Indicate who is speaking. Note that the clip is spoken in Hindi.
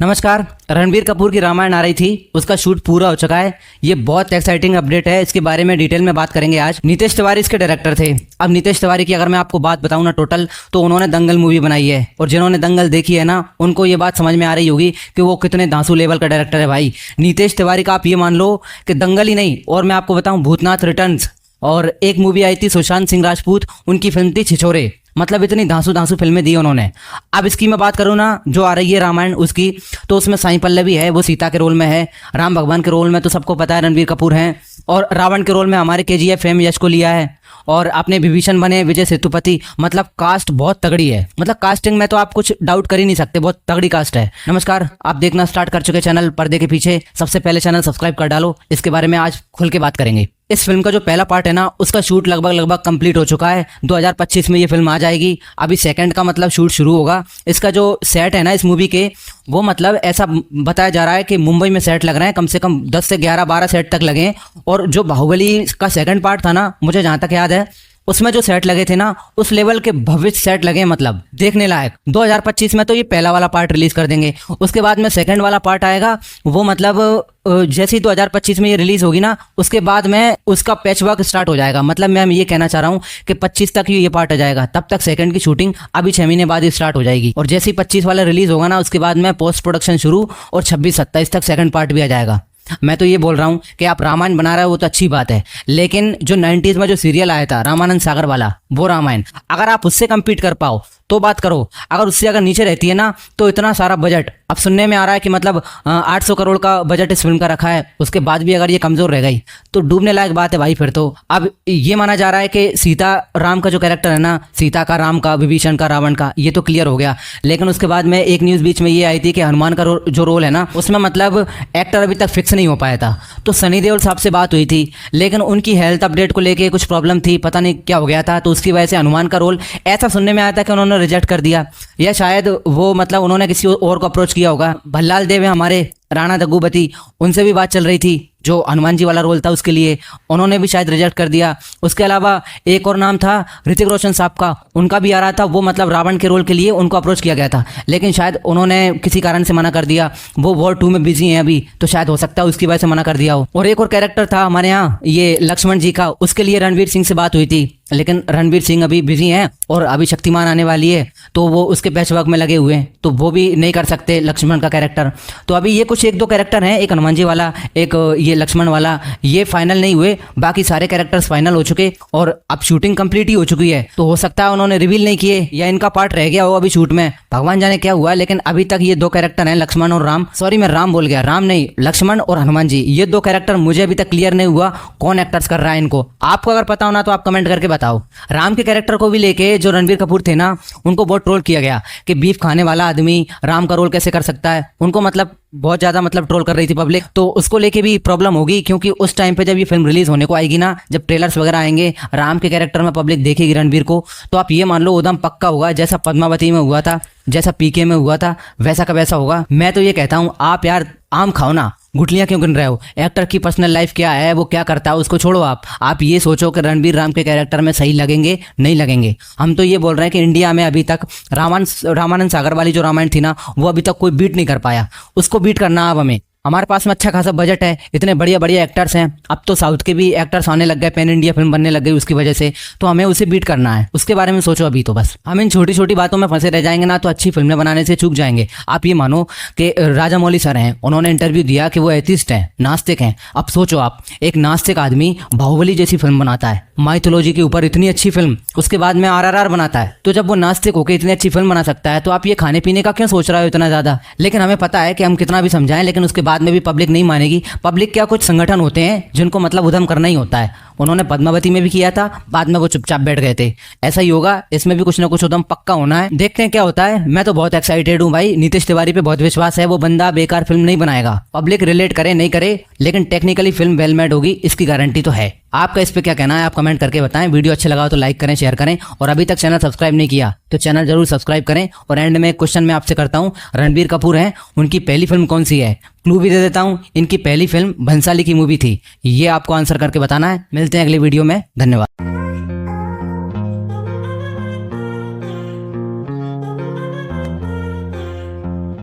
Speaker 1: नमस्कार। रणबीर कपूर की रामायण आ रही थी, उसका शूट पूरा हो चुका है। ये बहुत एक्साइटिंग अपडेट है, इसके बारे में डिटेल में बात करेंगे आज। नितेश तिवारी इसके डायरेक्टर थे। अब नितेश तिवारी की अगर मैं आपको बात बताऊं ना टोटल, तो उन्होंने दंगल मूवी बनाई है और जिन्होंने दंगल देखी है ना, उनको ये बात समझ में आ रही होगी कि वो कितने धांसू लेवल का डायरेक्टर है भाई। नितेश तिवारी का आप ये मान लो कि दंगल ही नहीं, और मैं आपको बताऊं भूतनाथ रिटर्न्स, और एक मूवी आई थी सुशांत सिंह राजपूत, उनकी फिल्म थी छिछोरे। मतलब इतनी धांसू धांसू फिल्में दी उन्होंने। अब इसकी मैं बात करूँ ना, जो आ रही है रामायण उसकी, तो उसमें साई पल्लवी है, वो सीता के रोल में है। राम भगवान के रोल में तो सबको पता है रणबीर कपूर हैं, और रावण के रोल में हमारे KGF फेम यश को लिया है, और अपने विभीषण बने विजय सेतुपति। मतलब कास्ट बहुत तगड़ी है, मतलब कास्टिंग में तो आप कुछ डाउट कर ही नहीं सकते, बहुत तगड़ी कास्ट है। नमस्कार, आप देखना स्टार्ट कर चुके चैनल पर्दे के पीछे। सबसे पहले चैनल सब्सक्राइब कर डालो, इसके बारे में आज खुल के बात करेंगे। इस फिल्म का जो पहला पार्ट है ना, उसका शूट लगभग कंप्लीट हो चुका है। 2025 में ये फिल्म आ जाएगी। अभी सेकंड का मतलब शूट शुरू होगा। इसका जो सेट है ना इस मूवी के, वो मतलब ऐसा बताया जा रहा है कि मुंबई में सेट लग रहे हैं, कम से कम 10 से 11-12 सेट तक लगे। और जो बाहुबली का सेकंड पार्ट था ना, मुझे जहां तक याद है, उसमें जो सेट लगे थे ना, उस लेवल के भव्य सेट लगे, मतलब देखने लायक। 2025 में तो ये पहला वाला पार्ट रिलीज कर देंगे। उसके बाद में सेकंड वाला पार्ट आएगा, वो मतलब जैसे ही 2025 में ये रिलीज होगी ना, उसके बाद में उसका पैच वर्क स्टार्ट हो जाएगा। मतलब मैं ये कहना चाह रहा हूँ कि 25 तक ये पार्ट आ जाएगा, तब तक सेकंड की शूटिंग अभी 6 महीने बाद ही स्टार्ट हो जाएगी। और जैसे ही 25 वाला रिलीज होगा ना, उसके बाद में पोस्ट प्रोडक्शन शुरू, और 26-27 तक सेकंड पार्ट भी आ जाएगा। मैं तो ये बोल रहा हूँ कि आप रामायण बना रहे हो वो तो अच्छी बात है, लेकिन जो 90s में जो सीरियल आया था रामानंद सागर वाला, वो रामायण, अगर आप उससे compete कर पाओ तो बात करो। अगर उससे अगर नीचे रहती है ना, तो इतना सारा बजट, अब सुनने में आ रहा है कि मतलब 800 करोड़ का बजट इस फिल्म का रखा है, उसके बाद भी अगर ये कमजोर रह गई तो डूबने लायक बात है भाई फिर तो। अब ये माना जा रहा है कि सीता राम का जो कैरेक्टर है ना, सीता का, राम का, विभीषण का, रावण का, ये तो क्लियर हो गया। लेकिन उसके बाद में एक न्यूज़ बीच में ये आई थी कि हनुमान का जो रोल है ना, उसमें मतलब एक्टर अभी तक फिक्स नहीं हो पाया था। तो सनी देओल साहब से बात हुई थी, लेकिन उनकी हेल्थ अपडेट को लेके कुछ प्रॉब्लम थी, पता नहीं क्या हो गया था, तो उसकी वजह से हनुमान का रोल ऐसा सुनने में आया था कि उन्होंने रिजेक्ट कर दिया, या शायद वो मतलब उन्होंने किसी और को अप्रोच किया होगा। भल्लाल देव है हमारे, राणा दग्गुबती, उनसे भी बात चल रही थी, जो हनुमान जी वाला रोल था उसके लिए, उन्होंने भी शायद रिजेक्ट कर दिया। उसके अलावा एक और नाम था ऋतिक रोशन साहब का, उनका भी आ रहा था, वो मतलब रावण के रोल के लिए उनको अप्रोच किया गया था, लेकिन शायद उन्होंने किसी कारण से मना कर दिया। वो वॉर 2 में बिजी हैं अभी, तो शायद हो सकता है उसकी वजह से मना कर दिया हो। और एक और कैरेक्टर था हमारे यहाँ, ये लक्ष्मण जी का, उसके लिए रणवीर सिंह से बात हुई थी, लेकिन रणवीर सिंह अभी बिजी हैं, और अभी शक्तिमान आने वाली है, तो वो उसके पैच वर्क में लगे हुए हैं, तो वो भी नहीं कर सकते लक्ष्मण का कैरेक्टर। तो अभी ये कुछ 1-2 कैरेक्टर हैं, एक हनुमान जी वाला, एक ये लक्ष्मण वाला, ये फाइनल नहीं हुए। बाकी सारे कैरेक्टर्स फाइनल हो चुके, और अब शूटिंग कंप्लीट ही हो चुकी है। तो हो सकता है उन्होंने रिवील नहीं किए, या इनका पार्ट रह गया हो अभी शूट में, भगवान जाने क्या हुआ। लेकिन अभी तक ये 2 कैरेक्टर हैं, लक्ष्मण और राम, सॉरी मैं राम बोल गया, राम नहीं, लक्ष्मण और हनुमान जी, ये 2 कैरेक्टर मुझे अभी तक क्लियर नहीं हुआ कौन एक्टर्स कर रहा है इनको। आपको अगर पता हो ना तो आप कमेंट करके बताओ। राम के कैरेक्टर को भी लेके जो रणबीर कपूर थे ना, उनको बहुत ट्रोल किया गया कि बीफ खाने वाला आदमी राम का रोल कैसे कर सकता है। उनको मतलब बहुत ज़्यादा मतलब ट्रोल कर रही थी पब्लिक, तो उसको लेके भी प्रॉब्लम होगी, क्योंकि उस टाइम पे जब ये फिल्म रिलीज होने को आएगी ना, जब ट्रेलर्स वगैरह आएंगे, राम के कैरेक्टर में पब्लिक देखेगी रणबीर को, तो आप ये मान लो उदम पक्का होगा, जैसा पद्मावती में हुआ था, जैसा PK में हुआ था, वैसा का वैसा होगा। मैं तो ये कहता हूँ, आप यार आम खाओ ना, गुठलियां क्यों गिन रहे हो? एक्टर की पर्सनल लाइफ क्या है, वो क्या करता है, उसको छोड़ो। आप ये सोचो कि रणबीर राम के कैरेक्टर में सही लगेंगे नहीं लगेंगे। हम तो ये बोल रहे हैं कि इंडिया में अभी तक रामानंद सागर वाली जो रामायण थी ना, वो अभी तक कोई बीट नहीं कर पाया। उसको बीट करना अब हमें, हमारे पास में अच्छा खासा बजट है, इतने बढ़िया बढ़िया एक्टर्स हैं, अब तो साउथ के भी एक्टर्स आने लग गए, पैन इंडिया फिल्म बनने लग गई उसकी वजह से, तो हमें उसे बीट करना है। उसके बारे में सोचो अभी तो बस। हम इन छोटी छोटी बातों में फंसे रह जाएंगे ना, तो अच्छी फिल्में बनाने से चूक जाएंगे। आप ये मानो कि राजामौली सर हैं, उन्होंने इंटरव्यू दिया कि वो एथिस्ट हैं, नास्तिक हैं। अब सोचो आप, एक नास्तिक आदमी बाहुबली जैसी फिल्म बनाता है, माइथोलॉजी के ऊपर इतनी अच्छी फिल्म, उसके बाद में RRR बनाता है, तो जब वो नास्तिक होकर इतनी अच्छी फिल्म बना सकता है, तो आप ये खाने पीने का क्यों सोच रहे हो इतना ज्यादा? लेकिन हमें पता है कि हम कितना भी समझाएं, लेकिन उसके बाद में भी पब्लिक नहीं मानेगी। पब्लिक क्या, कुछ संगठन होते हैं जिनको मतलब उधम करना ही होता है। उन्होंने पद्मावती में भी किया था, बाद में वो चुपचाप बैठ गए थे। ऐसा ही होगा, इसमें भी कुछ ना कुछ उधम पक्का होना है। देखते हैं क्या होता है। मैं तो बहुत एक्साइटेड हूँ भाई, नितेश तिवारी पे बहुत विश्वास है, वो बंदा बेकार फिल्म नहीं बनाएगा। पब्लिक रिलेट करे नहीं करे, लेकिन टेक्निकली फिल्म वेल मेड होगी, इसकी गारंटी तो है। आपका इस पे क्या कहना है, आप कमेंट करके बताएं। वीडियो अच्छा लगा तो लाइक करें, शेयर करें, और अभी तक चैनल सब्सक्राइब नहीं किया तो चैनल जरूर सब्सक्राइब करें। और एंड में क्वेश्चन मैं आपसे करता हूं, रणबीर कपूर हैं, उनकी पहली फिल्म कौन सी है? क्लू भी दे देता हूं, इनकी पहली फिल्म भंसाली की मूवी थी। ये आपको आंसर करके बताना है। मिलते हैं अगली वीडियो में, धन्यवाद।